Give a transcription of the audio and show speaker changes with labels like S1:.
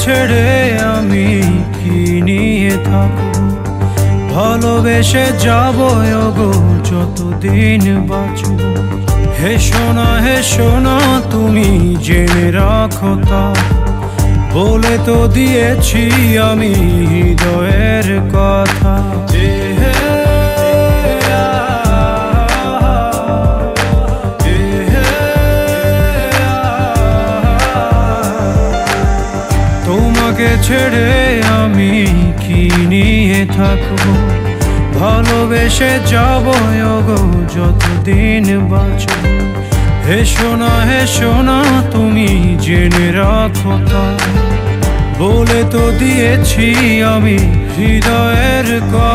S1: ছেড়ে আমি কি নিয়ে থাকবো, ভালোবেসে যাবো গো যতদিন বাঁচব। হে সোনা তুমি জেনে রাখো তা, বলে তো দিয়েছি আমি হৃদয়ের কথা। তোমাকে ছেড়ে আমি কি নিয়ে থাকবো, ভালোবেসে যাবো গো যতদিন বাঁচব। হে সোনা তুমি জেনে রাখো তা, বলে তো দিয়েছি আমি হৃদয়ের কথা।